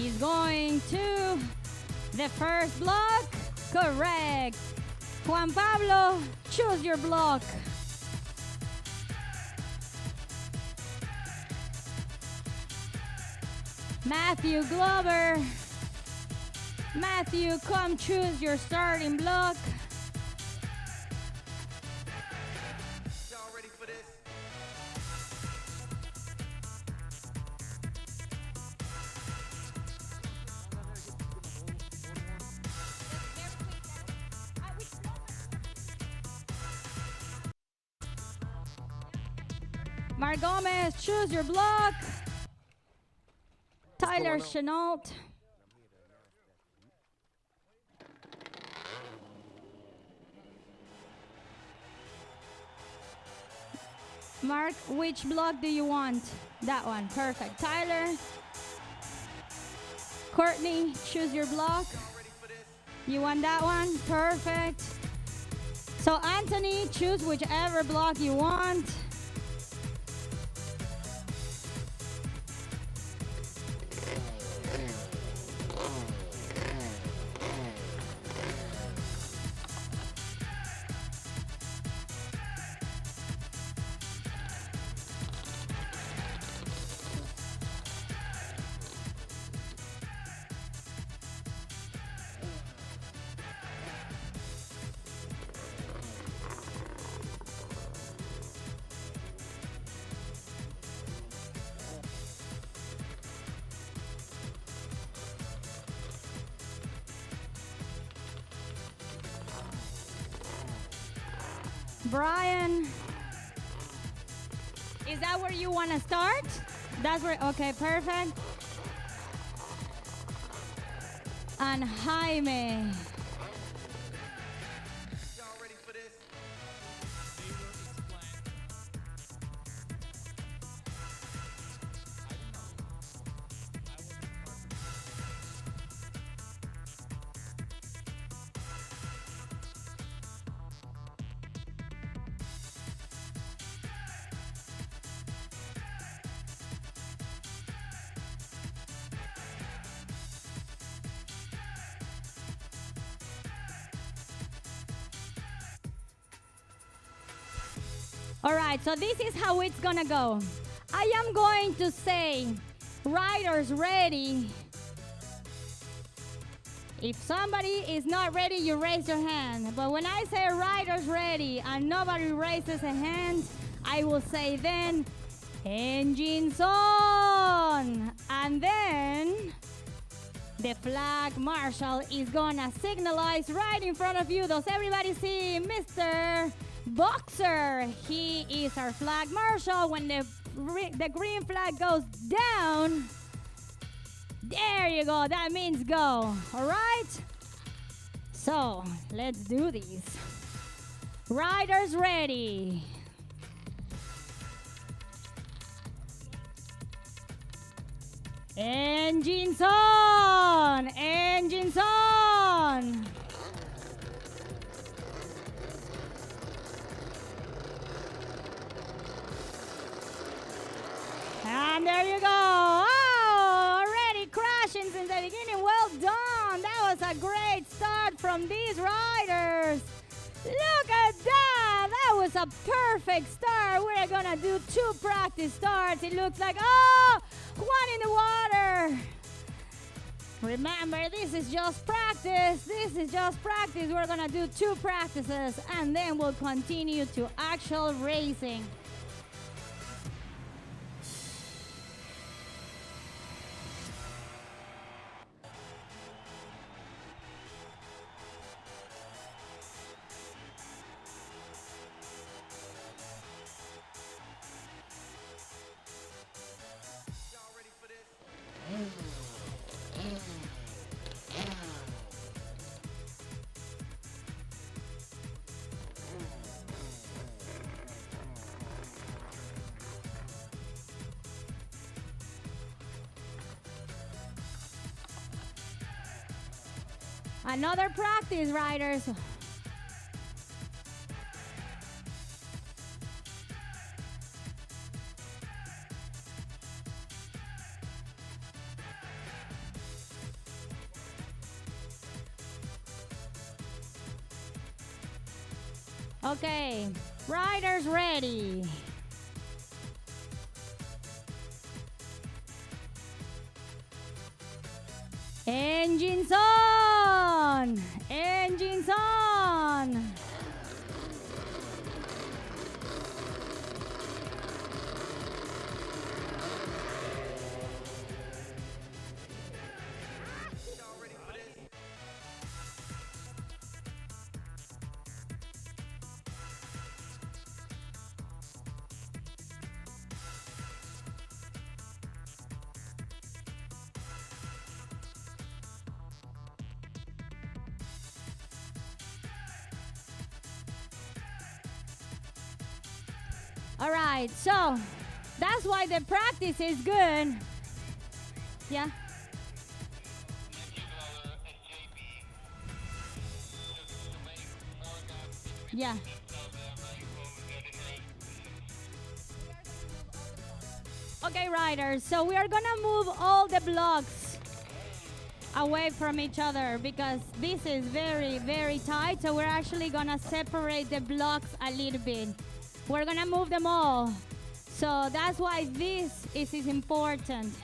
is going to the first block. Correct. Juan Pablo, choose your block. Matthew Glover. Matthew, come choose your starting block. Y'all ready for this? Mark Gomez, choose your block. Tyler Chenault. Mark, which block do you want? That one, perfect. Tyler. Courtney, choose your block. You want that one? Perfect. So Anthony, choose whichever block you want. Brian, is that where you want to start? That's where, okay, perfect. And Jaime. Y'all ready for this? All right, so this is how it's gonna go. I am going to say, riders ready. If somebody is not ready, you raise your hand. But when I say riders ready and nobody raises a hand, I will say then, engines on. And then the flag marshal is gonna signalize right in front of you. Does everybody see Mr. Boxer? He is our flag marshal. When the green flag goes down, there you go, that means go. All right, so let's do these. Riders ready. Engines on, engines on. And there you go. Oh, already crashing since the beginning. Well done. That was a great start from these riders. Look at that. That was a perfect start. We're going to do 2 practice starts. It looks like, oh, one in the water. Remember, this is just practice. This is just practice. We're going to do 2 practices, and then we'll continue to actual racing. Another practice, riders. Okay, riders ready. Engines on! Engines on! Y'all ready for this? All right, so that's why the practice is good. Yeah. Yeah. Okay, riders, so we are gonna move all the blocks away from each other because this is very, very tight. So we're actually gonna separate the blocks a little bit. We're gonna move them all. So that's why this is important.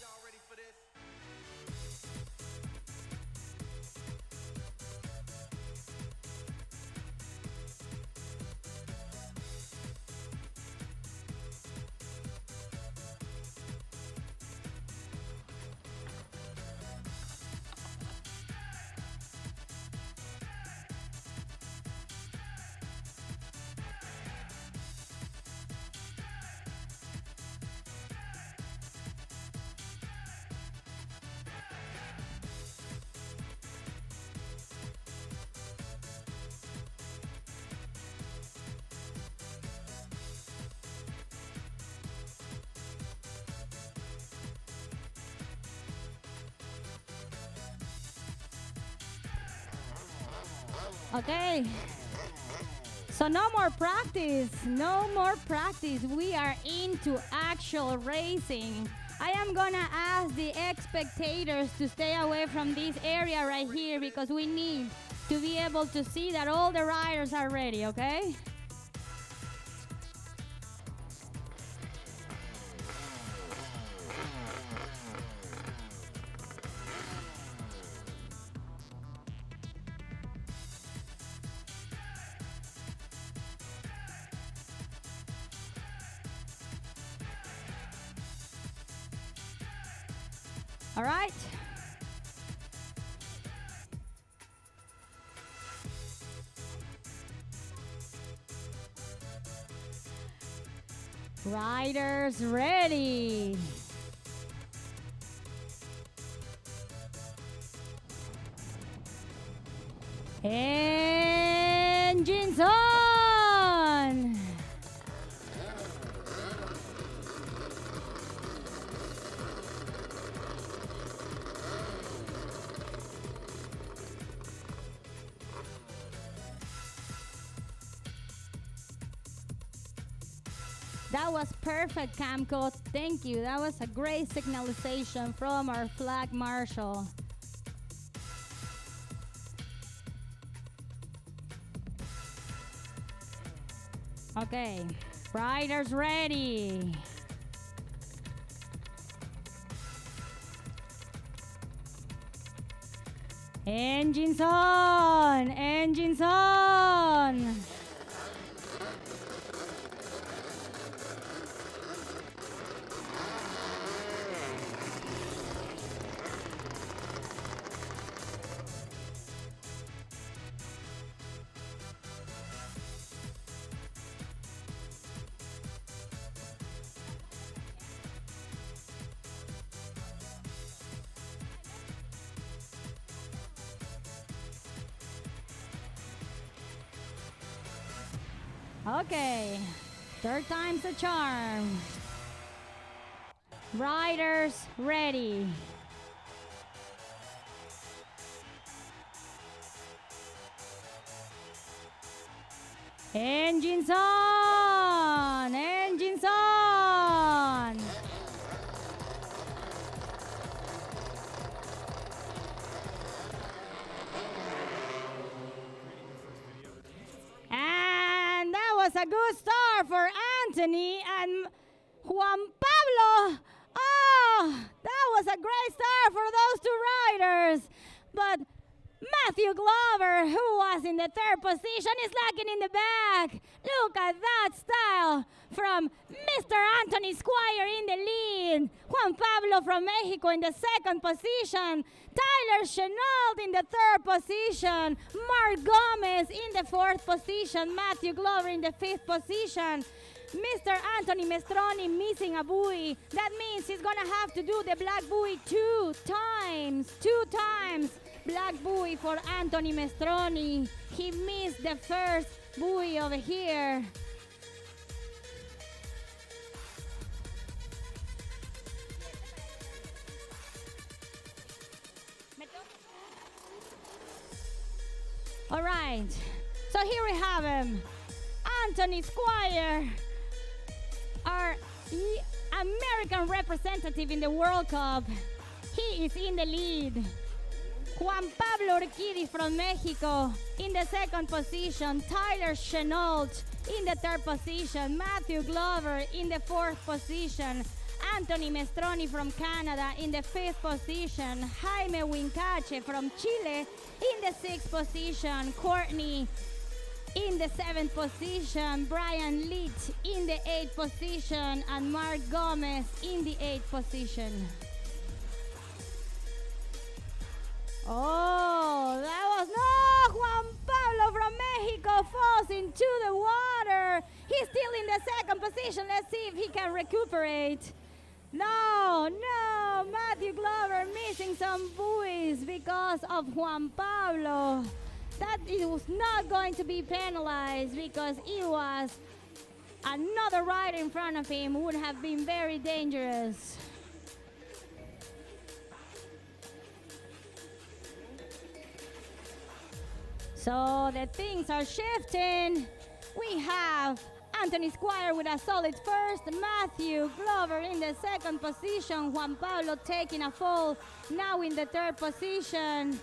Y'all ready for this? Okay. So no more practice. No more practice. We are into actual racing. I am gonna ask the spectators to stay away from this area right here because we need to be able to see that all the riders are ready, okay? All right. Riders ready. Engines on. That was perfect, Camco. Thank you. That was a great signalization from our flag marshal. Okay, riders ready. Engines on! Engines on! Okay, third time's a charm. Riders ready. Engines on! Engines on! And that was a good start for Anthony and Juan Pablo. Oh, that was a great start for those two riders. But Matthew Glover, who was in the third position, is lagging in the back. Look at that style from Mr. Anthony Squire in the lead. Juan Pablo from Mexico in the second position. Tyler Chenault in the third position. Mark Gomez in the fourth position. Matthew Glover in the fifth position. Mr. Anthony Mestroni missing a buoy. That means he's gonna have to do the black buoy two times. Black buoy for Anthony Mestroni. He missed the first buoy over here. All right, so here we have him. Anthony Squire, our American representative in the World Cup. He is in the lead. Juan Pablo Urquidi from Mexico in the second position. Tyler Chenault in the third position. Matthew Glover in the fourth position. Anthony Mestroni from Canada in the fifth position. Jaime Wincache from Chile in the sixth position. Courtney in the seventh position. Brian Leach in the eighth position. And Mark Gomez in the eighth position. Oh, that was no! Juan Pablo from Mexico falls into the water. He's still in the second position. Let's see if he can recuperate. No, Matthew Glover missing some buoys because of Juan Pablo. That it was not going to be penalized because it was another rider in front of him would have been very dangerous. So the things are shifting. We have Anthony Squire with a solid first, Matthew Glover in the second position, Juan Pablo taking a fall, now in the third position,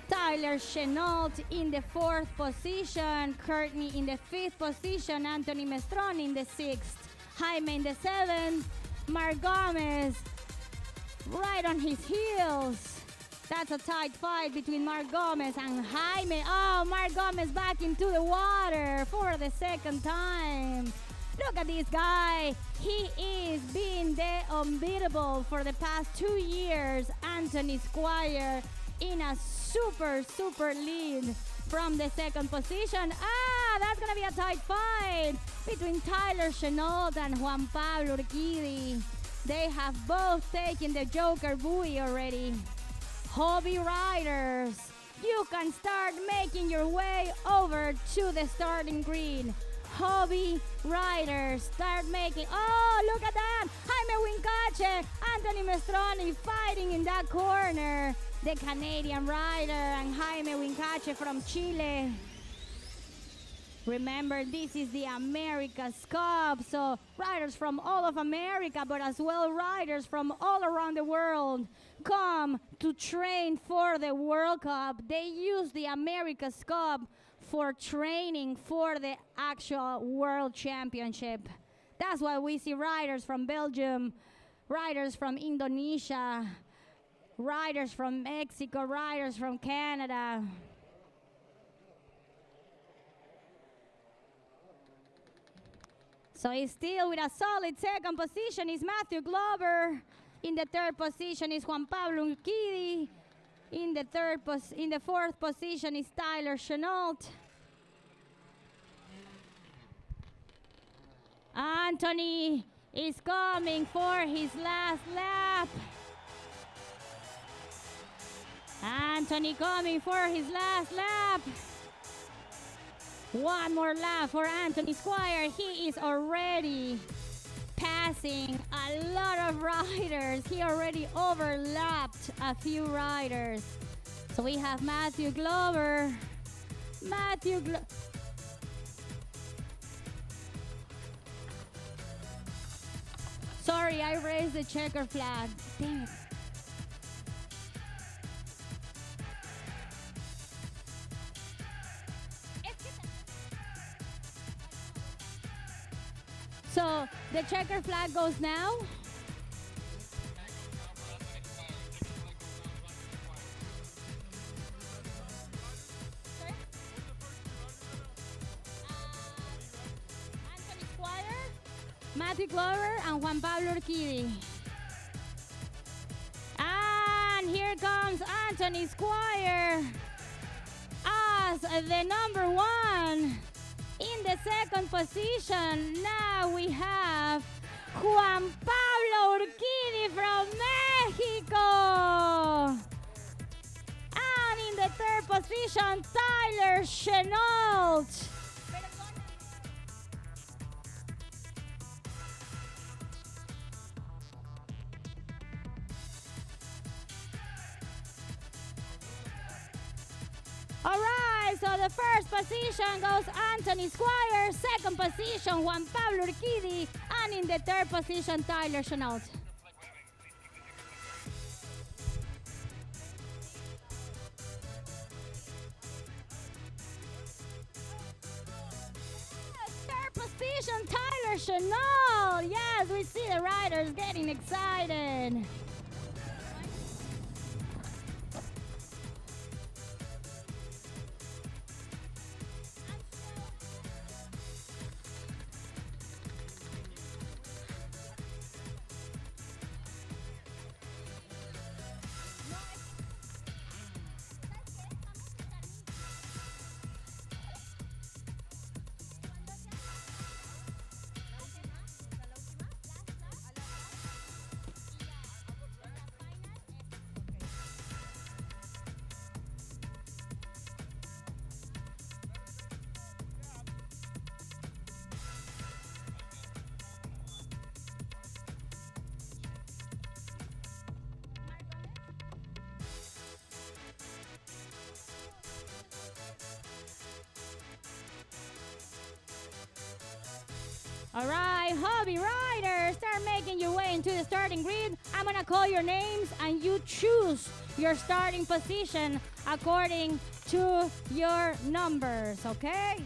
Tyler Chenault in the fourth position, Courtney in the fifth position, Anthony Mestroni in the sixth, Jaime in the seventh, Mark Gomez right on his heels. That's a tight fight between Mark Gomez and Jaime. Oh, Mark Gomez back into the water for the second time. Look at this guy. He is being the unbeatable for the past 2 years. Anthony Squire in a super lead from the second position. Ah, that's going to be a tight fight between Tyler Chenault and Juan Pablo Urquidi. They have both taken the Joker buoy already. Hobby riders, you can start making your way over to the starting grid. Hobby riders, start making, oh, look at that. Jaime Wincache, Anthony Mestroni fighting in that corner. The Canadian rider and Jaime Wincache from Chile. Remember, this is the America's Cup, so riders from all of America, but as well riders from all around the world come to train for the World Cup. They use the America's Cup for training for the actual World Championship. That's why we see riders from Belgium, riders from Indonesia, riders from Mexico, riders from Canada. So he's still with a solid second position is Matthew Glover. In the third position is Juan Pablo Urquidi. In the fourth position is Tyler Chenault. Anthony is coming for his last lap. Anthony coming for his last lap. One more lap for Anthony Squire. He is already passing a lot of riders. He already overlapped a few riders. So we have Matthew Glover. Sorry, I raised the checker flag. Dang it. So the checker flag goes now. Anthony Squire, Matthew Glover, and Juan Pablo Urquidi. And here comes Anthony Squire as the number one. In the second position, now we have Juan Pablo Urquidi from Mexico. And in the third position, Tyler Chenault. All right, so the first position goes Anthony Squire, second position Juan Pablo Urquidi, and in the third position Tyler Chenault. Third position Tyler Chenault. Yes, we see the riders getting excited. All right, hobby riders, start making your way into the starting grid. I'm gonna call your names and you choose your starting position according to your numbers, okay?